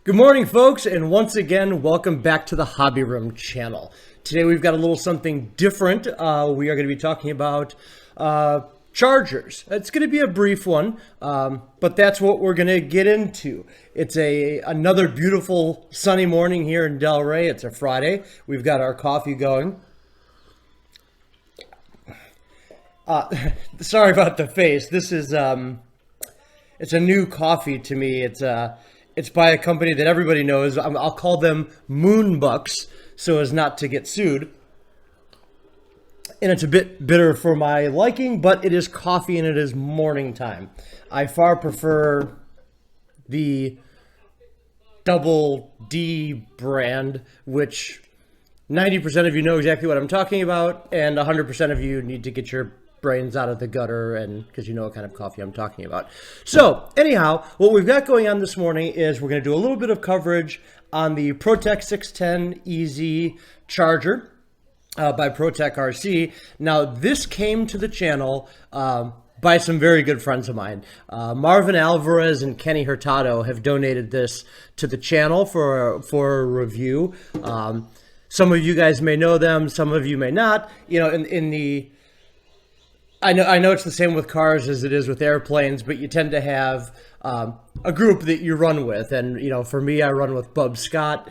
Good morning, folks, and once again, welcome back to the Hobby Room channel. Today we've got a little something different. We are going to be talking about chargers. It's going to be a brief one, but that's what we're going to get into. It's another beautiful sunny morning here in Delray. It's a Friday. We've got our coffee going. Sorry about the face. This is it's a new coffee to me. It's by a company that everybody knows. I'll call them Moonbucks so as not to get sued. And it's a bit bitter for my liking, but it is coffee and it is morning time. I far prefer the Double D brand, which 90% of you know exactly what I'm talking about, and 100% of you need to get your brains out of the gutter, and because you know what kind of coffee I'm talking about. So anyhow, what we've got going on this morning is we're going to do a little bit of coverage on the Protek 610 EZ charger by Protek RC. Now this came to the channel by some very good friends of mine. Marvin Alvarez and Kenny Hurtado have donated this to the channel for a review. Some of you guys may know them, some of you may not. You know, I know it's the same with cars as it is with airplanes, but you tend to have a group that you run with. And, you know, for me, I run with Bub Scott.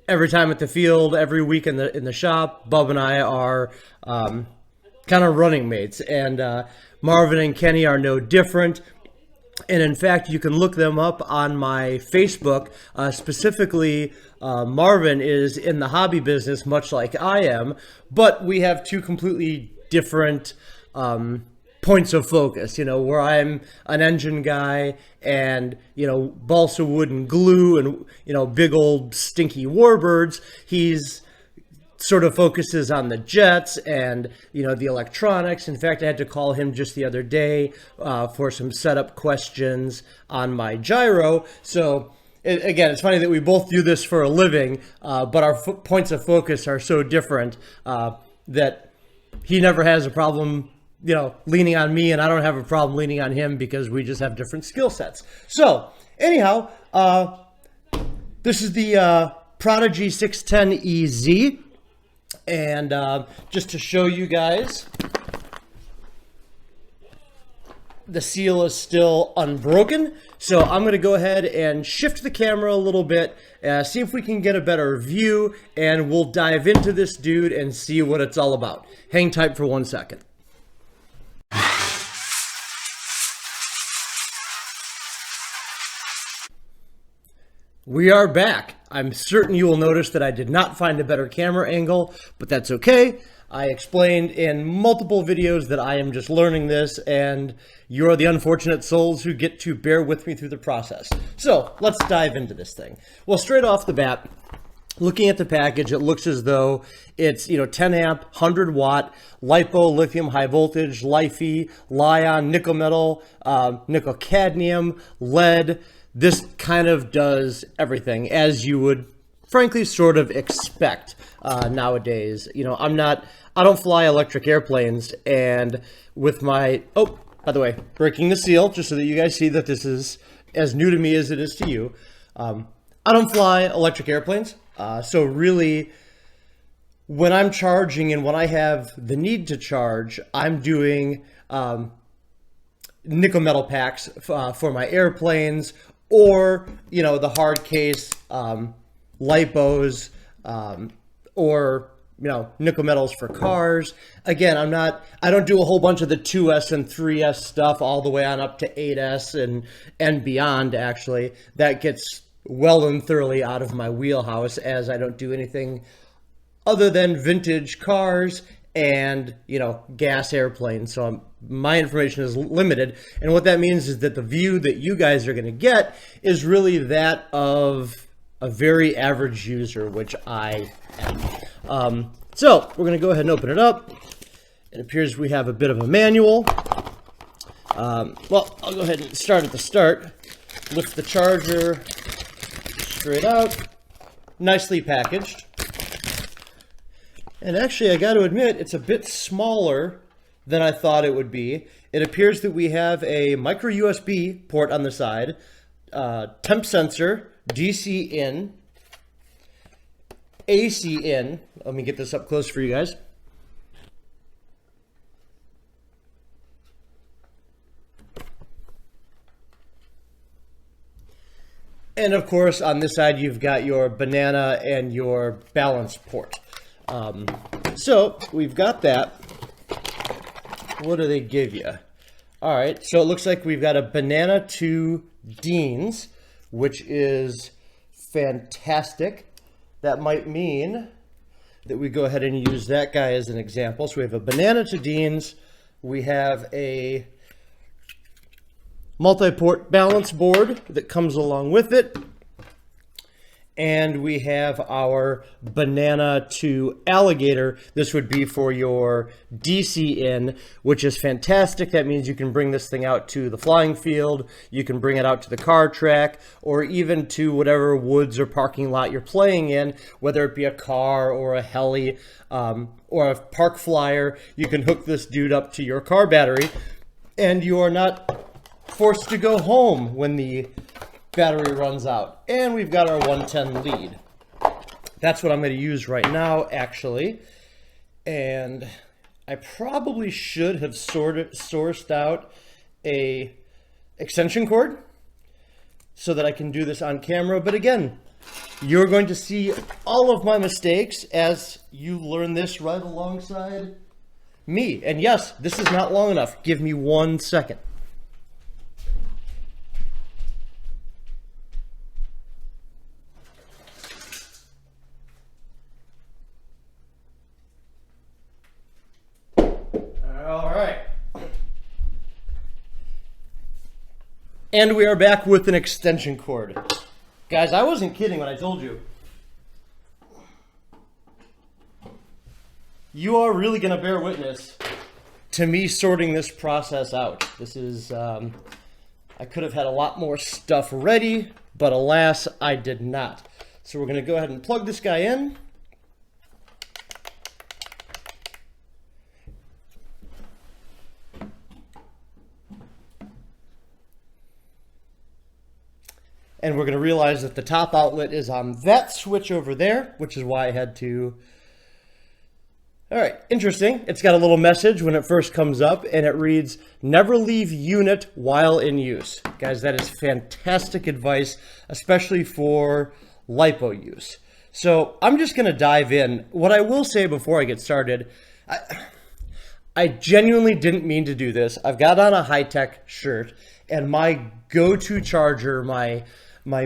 Every time at the field, every week in the shop, Bub and I are kind of running mates. And Marvin and Kenny are no different. And in fact, you can look them up on my Facebook. Specifically, Marvin is in the hobby business, much like I am, but we have two completely different points of focus. You know, where I'm an engine guy and, you know, balsa wood and glue and, you know, big old stinky warbirds. He's sort of focuses on the jets and, you know, the electronics. In fact, I had to call him just the other day for some setup questions on my gyro. So again, it's funny that we both do this for a living, but our points of focus are so different that he never has a problem, you know, leaning on me, and I don't have a problem leaning on him because we just have different skill sets. So anyhow, this is the Prodigy 610 EZ. And just to show you guys, the seal is still unbroken. So I'm going to go ahead and shift the camera a little bit, see if we can get a better view, and we'll dive into this dude and see what it's all about. Hang tight for 1 second. We are back. I'm certain you will notice that I did not find a better camera angle, but that's okay. I explained in multiple videos that I am just learning this, and you're the unfortunate souls who get to bear with me through the process. So let's dive into this thing. Well, straight off the bat, looking at the package, it looks as though it's, you know, 10 amp, 100 watt, LiPo, lithium high voltage, LiFe, Li-ion, nickel metal, nickel cadmium, lead. This kind of does everything, as you would frankly sort of expect nowadays. You know, I don't fly electric airplanes, and with my, oh, by the way, breaking the seal, just so that you guys see that this is as new to me as it is to you. I don't fly electric airplanes, so really, when I'm charging and when I have the need to charge, I'm doing nickel metal packs for my airplanes, or, you know, the hard case LiPos, or, you know, nickel metals for cars. Again, I don't do a whole bunch of the 2S and 3S stuff all the way on up to 8S and beyond, actually. That gets well and thoroughly out of my wheelhouse, as I don't do anything other than vintage cars and, you know, gas airplanes. So my information is limited. And what that means is that the view that you guys are going to get is really that of a very average user, which I am. So we're going to go ahead and open it up. It appears we have a bit of a manual. Well, I'll go ahead and start at the start. Lift the charger straight out. Nicely packaged. And actually, I got to admit, it's a bit smaller than I thought it would be. It appears that we have a micro USB port on the side, temp sensor, DC in, AC in. Let me get this up close for you guys. And of course, on this side, you've got your banana and your balance port. So we've got that. What do they give you? All right, so it looks like we've got a banana to Dean's, which is fantastic. That might mean that we go ahead and use that guy as an example. So we have a banana to Dean's. We have a multi-port balance board that comes along with it. And we have our banana to alligator. This would be for your DC in, which is fantastic. That means you can bring this thing out to the flying field. You can bring it out to the car track, or even to whatever woods or parking lot you're playing in, whether it be a car or a heli or a park flyer. You can hook this dude up to your car battery, and you are not forced to go home when the battery runs out. And we've got our 110 lead. That's what I'm going to use right now, actually. And I probably should have sourced out a extension cord so that I can do this on camera. But again, you're going to see all of my mistakes as you learn this right alongside me. And yes, this is not long enough. Give me 1 second. And we are back with an extension cord. Guys, I wasn't kidding when I told you. You are really going to bear witness to me sorting this process out. This is, I could have had a lot more stuff ready, but alas, I did not. So we're going to go ahead and plug this guy in. And we're going to realize that the top outlet is on that switch over there, which is why I had to. All right, interesting. It's got a little message when it first comes up, and it reads, "Never leave unit while in use." Guys, that is fantastic advice, especially for LiPo use. So I'm just going to dive in. What I will say before I get started, I genuinely didn't mean to do this. I've got on a high-tech shirt, and my go-to charger, my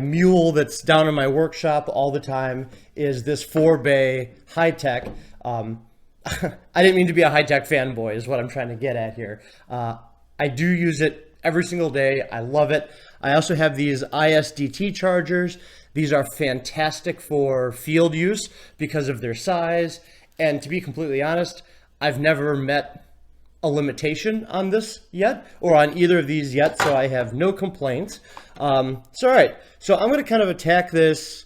mule that's down in my workshop all the time is this 4-bay high-tech. I didn't mean to be a high-tech fanboy is what I'm trying to get at here. I do use it every single day. I love it. I also have these ISDT chargers. These are fantastic for field use because of their size. And to be completely honest, I've never met a limitation on this yet, or on either of these yet, so I have no complaints. All right, so I'm going to kind of attack this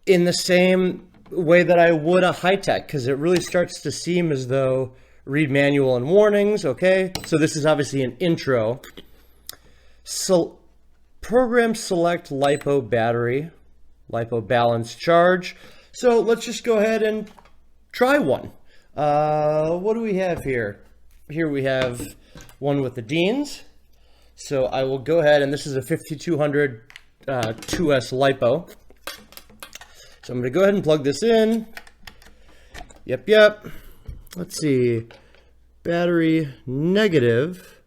in the same way that I would a high-tech, because it really starts to seem as though read manual and warnings. Okay, so this is obviously an intro. So program select LiPo battery, LiPo balance charge. So let's just go ahead and try one. What do we have here? Here we have one with the Deans. So I will go ahead, and this is a 5200 2S LiPo. So I'm going to go ahead and plug this in. Yep. Let's see. Battery negative.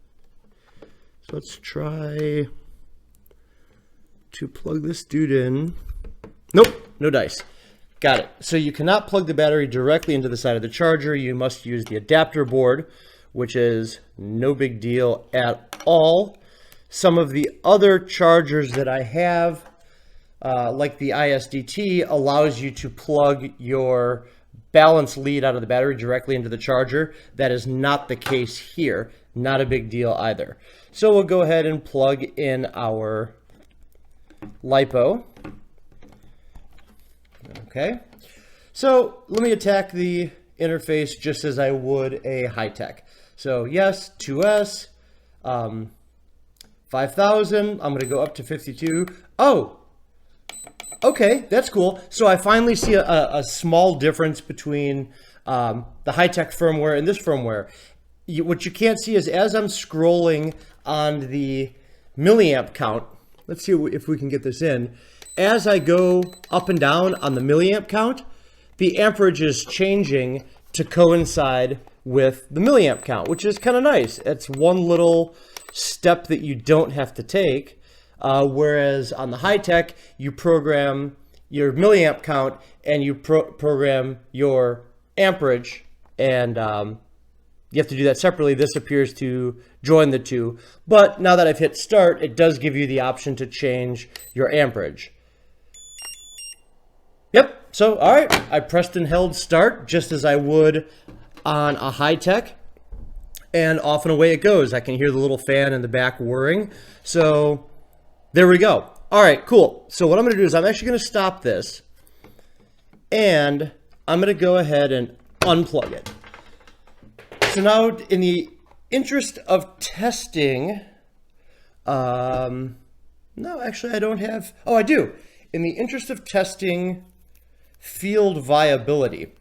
So let's try to plug this dude in. Nope, no dice. Got it. So you cannot plug the battery directly into the side of the charger. You must use the adapter board, which is no big deal at all. Some of the other chargers that I have, like the ISDT, allows you to plug your balance lead out of the battery directly into the charger. That is not the case here. Not a big deal either. So we'll go ahead and plug in our LiPo. Okay. So let me attack the interface just as I would a high-tech. So yes, 2S, 5000. I'm going to go up to 52. Oh, Okay, that's cool. So I finally see a small difference between the high-tech firmware and this firmware. What you can't see is as I'm scrolling on the milliamp count, let's see if we can get this in. As I go up and down on the milliamp count, the amperage is changing to coincide with the milliamp count, which is kind of nice. It's one little step that you don't have to take. Whereas on the high-tech, you program your milliamp count and you program your amperage, and you have to do that separately. This appears to join the two. But now that I've hit start, it does give you the option to change your amperage. Yep, so all right, I pressed and held start just as I would on a high-tech, and off and away it goes. I can hear the little fan in the back whirring. So there we go. All right, cool. So what I'm gonna do is I'm actually gonna stop this, and I'm gonna go ahead and unplug it. So now in the interest of testing, no, actually I don't have, oh, I do. In the interest of testing field viability,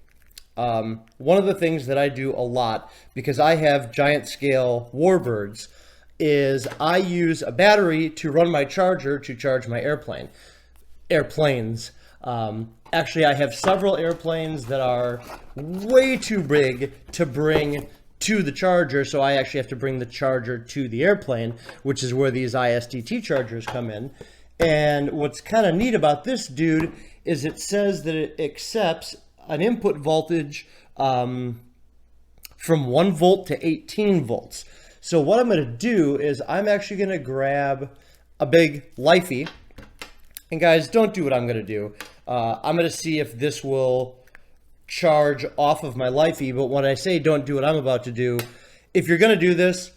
one of the things that I do a lot, because I have giant scale warbirds, is I use a battery to run my charger to charge my airplanes. Actually, I have several airplanes that are way too big to bring to the charger, so I actually have to bring the charger to the airplane, which is where these ISDT chargers come in. And what's kind of neat about this dude is it says that it accepts an input voltage from 1 volt to 18 volts. So what I'm going to do is I'm actually going to grab a big Lifey. And guys, don't do what I'm going to do. I'm going to see if this will charge off of my Lifey. But when I say don't do what I'm about to do, if you're going to do this,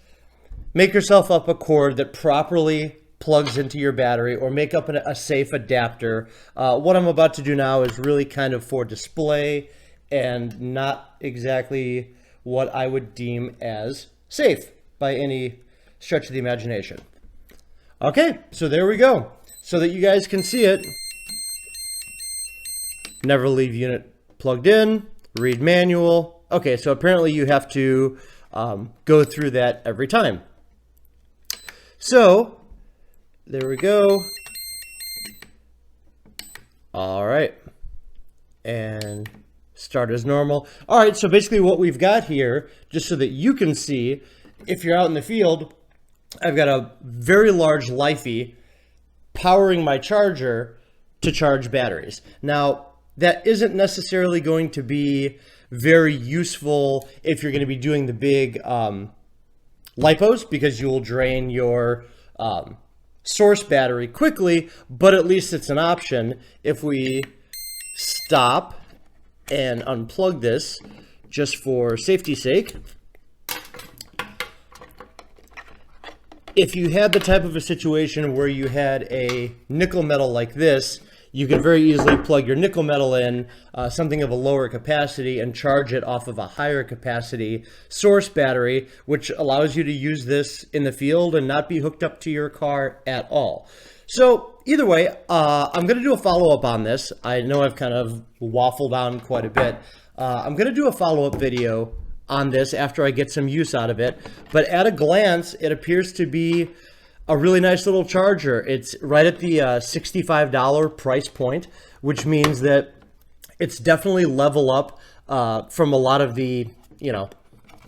make yourself up a cord that properly plugs into your battery, or make up a safe adapter. What I'm about to do now is really kind of for display and not exactly what I would deem as safe by any stretch of the imagination. Okay, so there we go. So that you guys can see it. Never leave unit plugged in, read manual. Okay, so apparently you have to go through that every time. So there we go. All right, and start as normal. All right, so basically what we've got here, just so that you can see, if you're out in the field, I've got a very large Lifey powering my charger to charge batteries. Now, that isn't necessarily going to be very useful if you're going to be doing the big lipos, because you will drain your source battery quickly, but at least it's an option. If we stop and unplug this just for safety's sake, if you had the type of a situation where you had a nickel metal like this, you could very easily plug your nickel metal in, something of a lower capacity, and charge it off of a higher capacity source battery, which allows you to use this in the field and not be hooked up to your car at all. So either way, I'm going to do a follow-up on this. I know I've kind of waffled on quite a bit. I'm going to do a follow-up video on this after I get some use out of it. But at a glance, it appears to be a really nice little charger. It's right at the $65 price point, which means that it's definitely level up from a lot of the,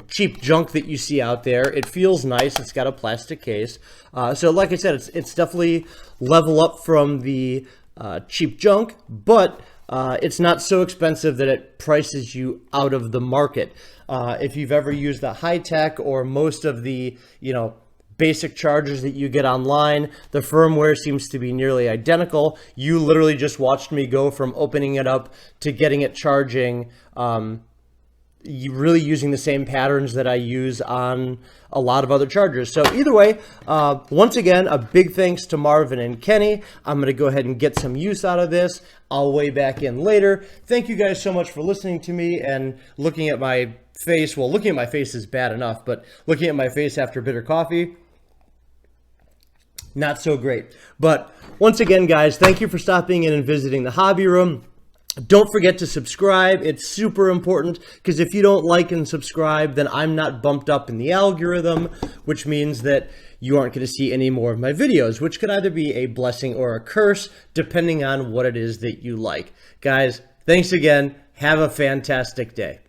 cheap junk that you see out there. It feels nice. It's got a plastic case. So like I said, it's definitely level up from the cheap junk, but it's not so expensive that it prices you out of the market. If you've ever used the high-tech or most of the, basic chargers that you get online, the firmware seems to be nearly identical. You literally just watched me go from opening it up to getting it charging, really using the same patterns that I use on a lot of other chargers. So either way, once again, a big thanks to Marvin and Kenny. I'm going to go ahead and get some use out of this. I'll weigh back in later. Thank you guys so much for listening to me and looking at my face. Well, looking at my face is bad enough, but looking at my face after bitter coffee, not so great. But once again, guys, thank you for stopping in and visiting the hobby room. Don't forget to subscribe. It's super important, because if you don't like and subscribe, then I'm not bumped up in the algorithm, which means that you aren't going to see any more of my videos, which could either be a blessing or a curse, depending on what it is that you like. Guys, thanks again. Have a fantastic day.